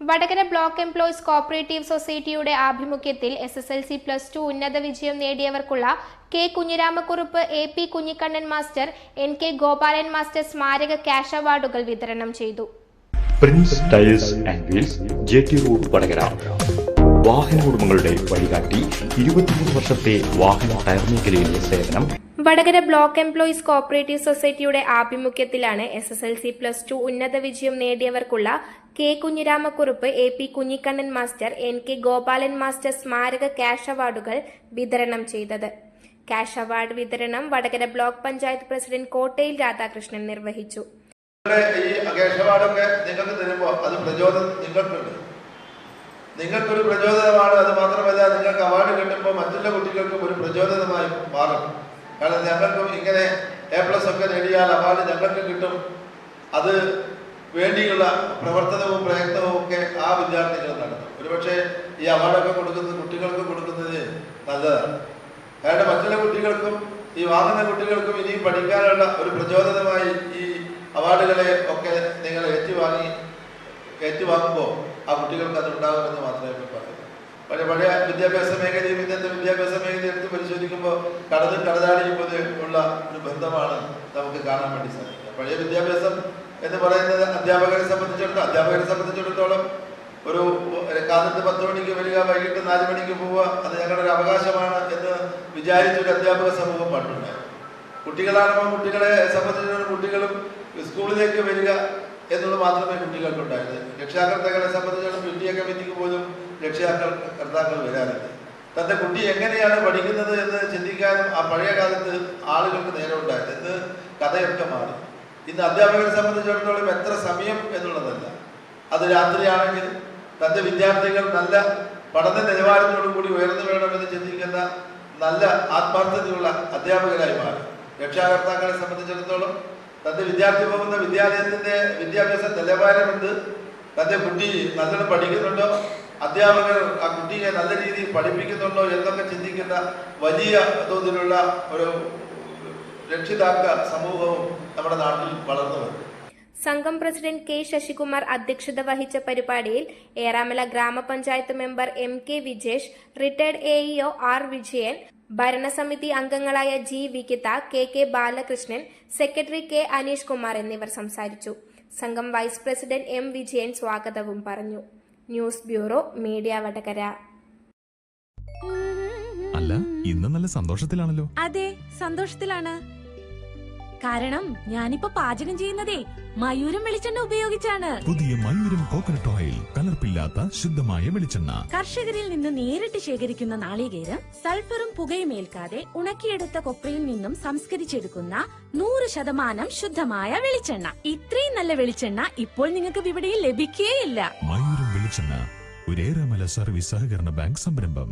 Vadakara block employees cooperative സൊസൈറ്റിയുടെ ആഭിമുഖ്യത്തിൽ SSLC+2 ഉന്നത വിജയം നേടിയവർക്കുള്ള K Kunhiramakkurup, AP Kunhikannan master, NK Gopalan master സ്മാരക ക്യാഷ് അവാർഡുകൾ വിതരണം ചെയ്തു. Prince Tyres and Wheels, JT road, Vadakara. വാഹന ഉടമകളുടെ വഴികാട്ടി, 23 വർഷത്തെ വാഹന ടയർ മേഖലയിലെ സേവനം. വടകര ബ്ലോക്ക് എംപ്ലോയീസ് കോഓപ്പറേറ്റീവ് സൊസൈറ്റിയുടെ ആഭിമുഖ്യത്തിലാണ് SSLC+2 ഉന്നത വിജയം നേടിയവർക്കുള്ള K Kunhiramakkurup, AP Kunhikannan master, NK Gopalan master സ്മാരക ക്യാഷ് അവാർഡുകൾ വിതരണം ചെയ്തത്. ക്യാഷ് അവാർഡ് വിതരണം വടകര ബ്ലോക്ക് പഞ്ചായത്ത് പ്രസിഡന്റ് കോട്ടയിൽ രാധാകൃഷ്ണൻ നിർവഹിച്ചു. ഈ ക്യാഷ് അവാർഡൊക്കെ നിങ്ങൾക്ക് തരുമ്പോൾ അത് പ്രചോദനം നിങ്ങൾക്കൊരു പ്രചോദനമാണ്. അത് മാത്രമല്ല, നിങ്ങൾക്ക് അവാർഡ് കിട്ടുമ്പോൾ മറ്റുള്ള കുട്ടികൾക്കും ഒരു പ്രചോദനമായി മാറും. കാരണം ഞങ്ങൾക്കും ഇങ്ങനെ A+ ഒക്കെ നേടിയാൽ അവാർഡ് ഞങ്ങൾക്ക് കിട്ടും. അത് വേണ്ടിയുള്ള പ്രവർത്തനവും പ്രയത്നവും ഒക്കെ ആ വിദ്യാർത്ഥികൾ നടത്തും. ഒരുപക്ഷെ ഈ അവാർഡൊക്കെ കൊടുക്കുന്നത് കുട്ടികൾക്ക് കൊടുക്കുന്നത് നല്ലതാണ്. കാരണം മറ്റുള്ള കുട്ടികൾക്കും ഈ വാങ്ങുന്ന കുട്ടികൾക്കും ഇനിയും പഠിക്കാനുള്ള ഒരു പ്രചോദനമായി ഈ അവാർഡുകളെ ഒക്കെ നിങ്ങൾ ഏറ്റുവാങ്ങുമ്പോൾ ആ കുട്ടികൾക്ക് അതുണ്ടാകുമെന്ന് മാത്രമേ പറയുന്നു. പഴയ വിദ്യാഭ്യാസ മേഖലയും ഇന്നത്തെ വിദ്യാഭ്യാസ മേഖലയും എടുത്ത് പരിശോധിക്കുമ്പോൾ കടതാടിയും പോലെ ഉള്ള ഒരു ബന്ധമാണ് നമുക്ക് കാണാൻ വേണ്ടി സാധിക്കുക. പഴയ വിദ്യാഭ്യാസം എന്ന് പറയുന്നത് അധ്യാപകരെ സംബന്ധിച്ചിടത്തോളം ഒരു കാലത്ത് 10 മണിക്ക് വരിക, വൈകിട്ട് 4 മണിക്ക് പോവുക, അത് ഞങ്ങളുടെ ഒരു അവകാശമാണ് എന്ന് വിചാരിച്ചൊരു അധ്യാപക സമൂഹം പണ്ടുണ്ടായിരുന്നു. കുട്ടികളാകുമ്പോൾ കുട്ടികളെ സംബന്ധിച്ചിടത്തോളം കുട്ടികളും സ്കൂളിലേക്ക് വരിക എന്നുള്ളത് മാത്രമേ കുട്ടികൾക്കുണ്ടായിരുന്നു. രക്ഷാകർത്താക്കളെ സംബന്ധിച്ചിടത്തോളം PTA കമ്മിറ്റിക്ക് പോലും രക്ഷാകർത്താക്കൾ വരാറുണ്ട്. തന്റെ കുട്ടി എങ്ങനെയാണ് പഠിക്കുന്നത് എന്ന് ചിന്തിക്കാനും ആ പഴയ കാലത്ത് ആളുകൾക്ക് നേരം ഉണ്ടായിരുന്നു. ഇന്ന് കഥയൊക്കെ മാറി. ഇന്ന് അധ്യാപകരെ സംബന്ധിച്ചിടത്തോളം എത്ര സമയം എന്നുള്ളതല്ല, അത് രാത്രിയാണെങ്കിൽ തന്റെ വിദ്യാർത്ഥികൾ നല്ല പഠന നിലവാരത്തോടു കൂടി ഉയർന്നു വേണമെന്ന് ചിന്തിക്കുന്ന നല്ല ആത്മാർത്ഥതയുള്ള അധ്യാപകരായി മാറി. രക്ഷാകർത്താക്കളെ സംബന്ധിച്ചിടത്തോളം തന്റെ വിദ്യാർത്ഥി പോകുന്ന വിദ്യാലയത്തിന്റെ വിദ്യാഭ്യാസ നിലവാരമെന്ത്, തന്റെ കുട്ടി നല്ലോണം പഠിക്കുന്നുണ്ടോ, അധ്യാപകർ ആ കുട്ടിയെ നല്ല രീതിയിൽ പഠിപ്പിക്കുന്നുണ്ടോ എന്നൊക്കെ ചിന്തിക്കുന്ന വലിയ തോതിലുള്ള ഒരു രക്ഷിതാക്ക സമൂഹവും നമ്മുടെ നാട്ടിൽ വളർന്നു വന്നു. സംഘം പ്രസിഡന്റ് K ശശികുമാർ അധ്യക്ഷത വഹിച്ച പരിപാടിയിൽ ഏറാമല ഗ്രാമപഞ്ചായത്ത് member MK Vijesh, retired AEO R Vijayan, ഭരണസമിതി അംഗങ്ങളായ G വികിത, KK Balakrishnan, secretary K Aneesh Kumar എന്നിവർ സംസാരിച്ചു. സംഘം വൈസ് പ്രസിഡന്റ് M വിജയൻ സ്വാഗതവും പറഞ്ഞു. News bureau, media, Vadakara. അല്ല, ഇന്ന് നല്ല സന്തോഷത്തിലാണല്ലോ. അതെ, സന്തോഷത്തിലാണ്. കാരണം ഞാനിപ്പോ പാചകം ചെയ്യുന്നതേ മയൂരം വെളിച്ചെണ്ണ ഉപയോഗിച്ചാണ്. പുതിയ മയൂരം കോക്കനട്ട് ഓയിൽ, കലർപ്പില്ലാത്ത ശുദ്ധമായ വെളിച്ചെണ്ണ. കർഷകരിൽ നിന്ന് നേരിട്ട് ശേഖരിക്കുന്ന നാളികേരം സൾഫറും പുകയും ഏൽക്കാതെ ഉണക്കിയെടുത്ത കൊപ്രയിൽ നിന്നും സംസ്കരിച്ചെടുക്കുന്ന 100% ശുദ്ധമായ വെളിച്ചെണ്ണ. ഇത്രയും നല്ല വെളിച്ചെണ്ണ ഇപ്പോൾ നിങ്ങൾക്ക് വിപണിയിൽ ലഭിക്കുകയില്ല. മയൂരം വെളിച്ചെണ്ണ, ഒരു ഏറാമല സർവീസ് സഹകരണ ബാങ്ക് സംരംഭം.